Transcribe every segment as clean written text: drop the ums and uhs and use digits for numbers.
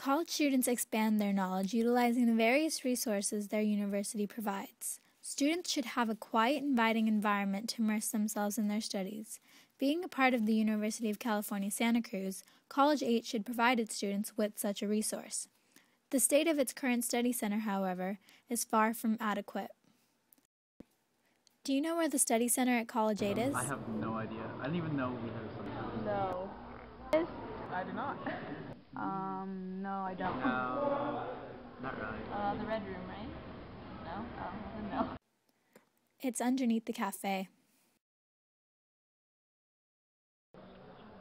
College students expand their knowledge utilizing the various resources their university provides. Students should have a quiet, inviting environment to immerse themselves in their studies. Being a part of the University of California, Santa Cruz, College 8 should provide its students with such a resource. The state of its current study center, however, is far from adequate. Do you know where the study center at College 8 is? I have no idea. I didn't even know we had a study center. No. I do not. No, I don't. No, not really. The red room, right? No? Oh, no. It's underneath the cafe.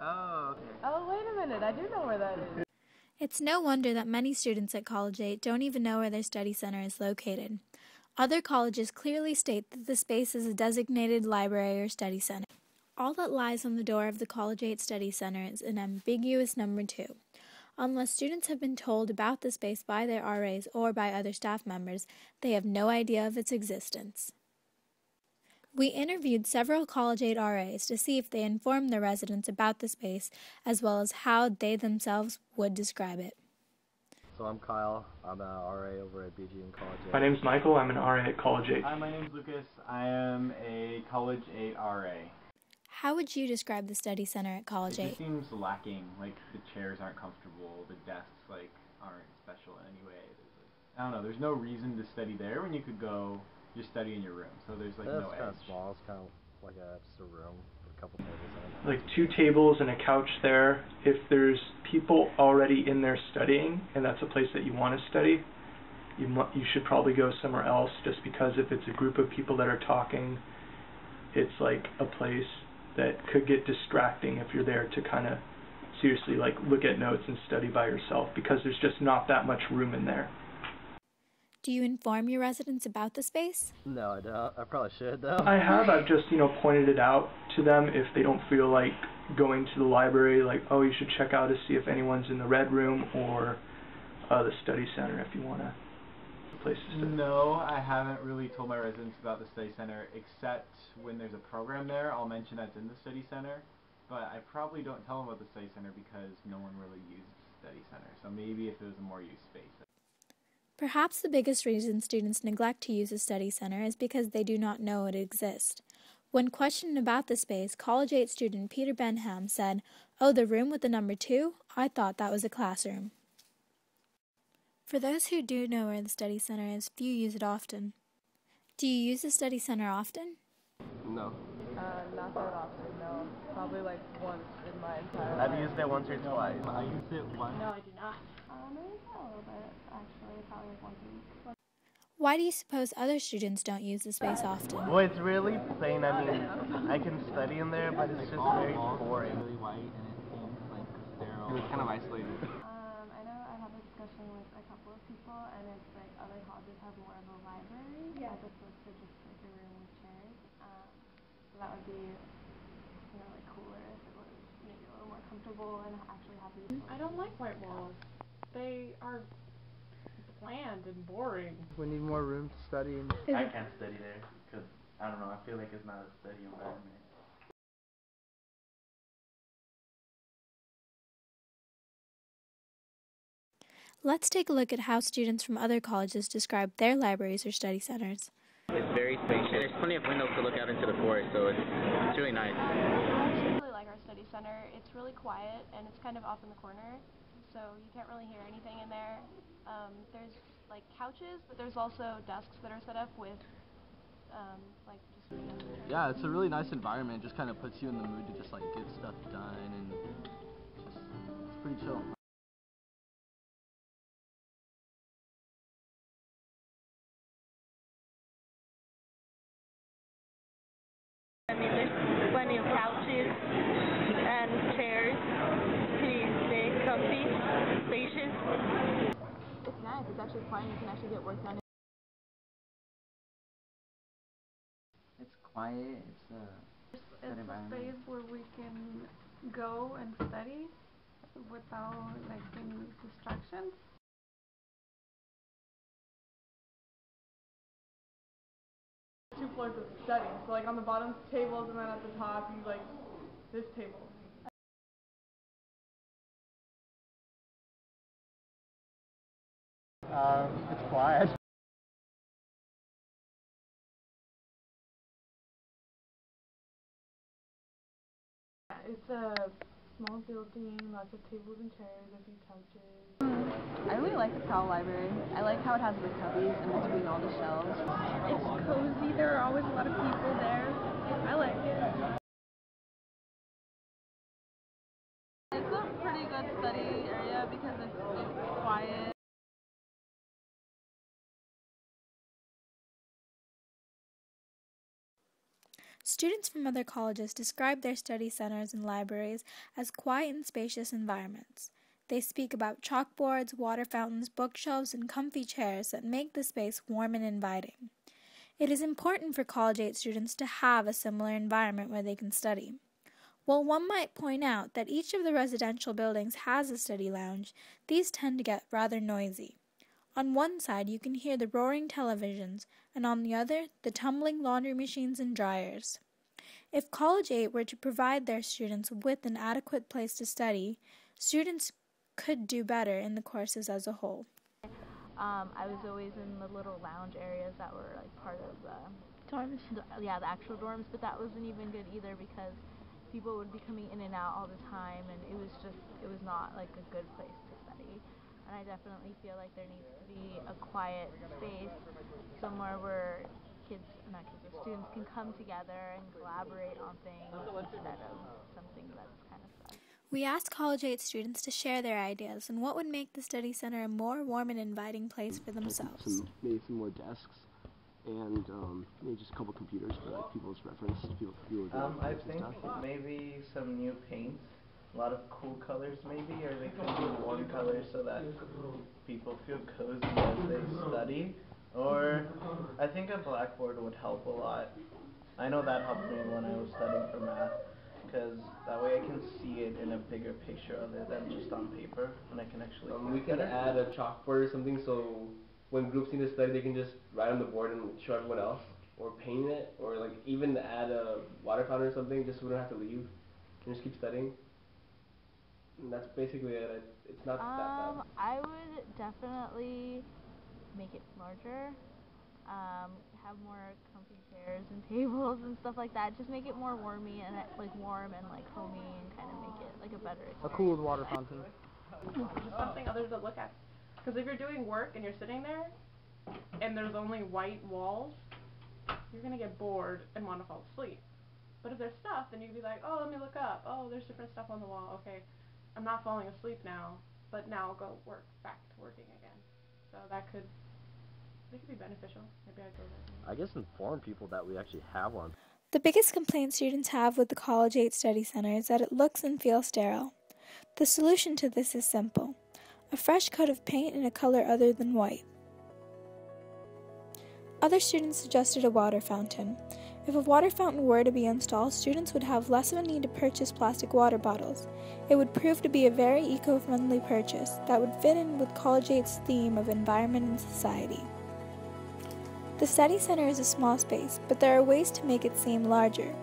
Oh, okay. Oh, wait a minute. I do know where that is. It's no wonder that many students at College 8 don't even know where their study center is located. Other colleges clearly state that the space is a designated library or study center. All that lies on the door of the College 8 Study Center is an ambiguous number 2. Unless students have been told about the space by their RAs or by other staff members, they have no idea of its existence. We interviewed several College 8 RAs to see if they informed their residents about the space as well as how they themselves would describe it. So I'm Kyle. I'm an RA over at BG in College 8. My name's Michael. I'm an RA at College 8. Hi, my name's Lucas. I am a College 8 RA. How would you describe the study center at College 8? It just seems lacking. Like, the chairs aren't comfortable, the desks, aren't special in any way. I don't know, there's no reason to study there when you could go just study in your room. So there's, no edge. It's kind of small. It's kind of like just a room with a couple tables in it. Like 2 tables and a couch there. If there's people already in there studying, and that's a place that you want to study, you should probably go somewhere else, just because if it's a group of people that are talking, it's like a place that could get distracting if you're there to kind of seriously look at notes and study by yourself, because there's just not that much room in there. Do you inform your residents about the space? No, I don't. I probably should, though. I have. I've just, pointed it out to them if they don't feel like going to the library, oh, you should check out to see if anyone's in the red room or the study center if you want a place to study. No, I haven't really told my residents about the study center, except when there's a program there, I'll mention that's in the study center. But I probably don't tell them about the study center because no one really uses the study center. So maybe if it was a more used space. Perhaps the biggest reason students neglect to use a study center is because they do not know it exists. When questioned about the space, College 8 student Peter Benham said, "Oh, the room with the number 2? I thought that was a classroom." For those who do know where the study center is, few use it often. Do you use the study center often? No. Not that often, no. Probably once in my entire I've life. used it once or twice. I used it once. No, I do not. Maybe a little bit, actually, probably once a week. Why do you suppose other students don't use the space often? Well, it's really plain. I mean, I can study in there, but it's just very boring. Really white and it seems sterile. It was kind of isolated. I know I have a discussion with a couple of people, and it's other colleges have more of a library as opposed to just a room with chairs. That would be, cooler if it was maybe a little more comfortable and actually have these. I don't like white walls. They are bland and boring. We need more room to study. I can't study there because, I don't know, I feel like it's not a study environment. Let's take a look at how students from other colleges describe their libraries or study centers. It's very spacious. There's plenty of windows to look out into the forest, so it's really nice. I actually really like our study center. It's really quiet and it's kind of off in the corner, so you can't really hear anything in there. There's couches, but there's also desks that are set up with just. Yeah, it's a really nice environment. It just kind of puts you in the mood to just get stuff done, and it's pretty chill. I mean, there's plenty of couches and chairs, pretty big, comfy, spacious. It's nice. It's actually quiet. You can actually get work done. It's quiet. It's a space where we can go and study without any distractions. Two floors of study. So on the bottom tables, and then at the top you this table. It's quiet. It's a small building, lots of tables and chairs, a few couches. I really like the Powell Library. I like how it has the cubbies in between all the shelves. It's cozy, there are always a lot of people there. I like it. It's a pretty good study area because it's quiet. Students from other colleges describe their study centers and libraries as quiet and spacious environments. They speak about chalkboards, water fountains, bookshelves, and comfy chairs that make the space warm and inviting. It is important for College 8 students to have a similar environment where they can study. While one might point out that each of the residential buildings has a study lounge, these tend to get rather noisy. On one side, you can hear the roaring televisions, and on the other, the tumbling laundry machines and dryers. If College 8 were to provide their students with an adequate place to study, students could do better in the courses as a whole. I was always in the little lounge areas that were like part of the dorms. Yeah, the actual dorms, but that wasn't even good either because people would be coming in and out all the time, and it was not like a good place to study. And I definitely feel like there needs to be a quiet space, somewhere where students can come together and collaborate on things instead of something that's kind of stuck. We asked College 8 students to share their ideas on what would make the study center a more warm and inviting place for themselves. Maybe some more desks and maybe just a couple computers for like people's reference. I think maybe some new paints. A lot of cool colors maybe, or they could be warm colors so that people feel cozy as they study. Or I think a blackboard would help a lot. I know that helped me when I was studying for math, because that way I can see it in a bigger picture other than just on paper, and I can actually we can add a chalkboard or something so when groups need to study they can just write on the board and show everyone else, or paint it, or like even add a water fountain or something just so we don't have to leave and just keep studying. And that's basically it. It's not that bad. I would definitely make it larger, have more comfy chairs and tables and stuff like that. Just make it more warm and like homey, and kind of make it like a better experience. A cool water fountain. Just something other to look at. Because if you're doing work and you're sitting there and there's only white walls, you're going to get bored and want to fall asleep. But if there's stuff, then you'd be like, oh, let me look up. Oh, there's different stuff on the wall. Okay, I'm not falling asleep now, but now I'll go back to working again. So that could be beneficial. Maybe I'd go there. I guess inform people that we actually have one. The biggest complaint students have with the College 8 Study Center is that it looks and feels sterile. The solution to this is simple: a fresh coat of paint in a color other than white. Other students suggested a water fountain. If a water fountain were to be installed, students would have less of a need to purchase plastic water bottles. It would prove to be a very eco-friendly purchase that would fit in with College 8's theme of environment and society. The study center is a small space, but there are ways to make it seem larger.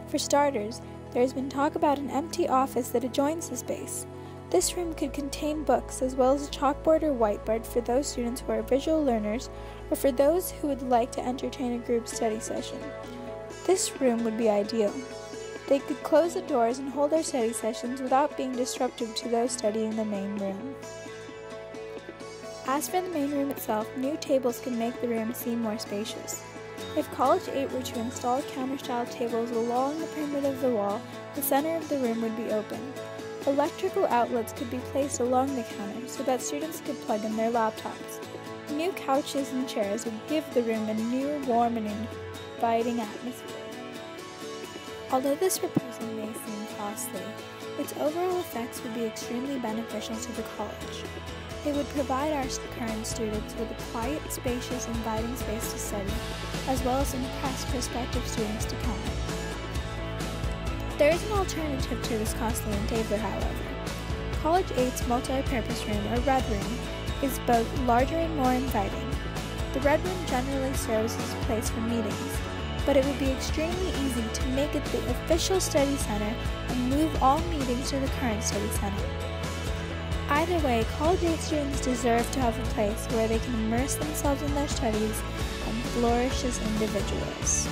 For starters, there has been talk about an empty office that adjoins the space. This room could contain books as well as a chalkboard or whiteboard for those students who are visual learners or for those who would like to entertain a group study session. This room would be ideal. They could close the doors and hold their study sessions without being disruptive to those studying the main room. As for the main room itself, new tables can make the room seem more spacious. If College 8 were to install counter-style tables along the perimeter of the wall, the center of the room would be open. Electrical outlets could be placed along the counter so that students could plug in their laptops. New couches and chairs would give the room a new, warm, and inviting atmosphere. Although this proposal may seem costly, its overall effects would be extremely beneficial to the college. It would provide our current students with a quiet, spacious, inviting space to study, as well as impress prospective students to come. There is an alternative to this costly endeavor, however. College 8's multi-purpose room, or Red Room, is both larger and more inviting. The Red Room generally serves as a place for meetings, but it would be extremely easy to make it the official study center and move all meetings to the current study center. I Either way, College 8 students deserve to have a place where they can immerse themselves in their studies and flourish as individuals.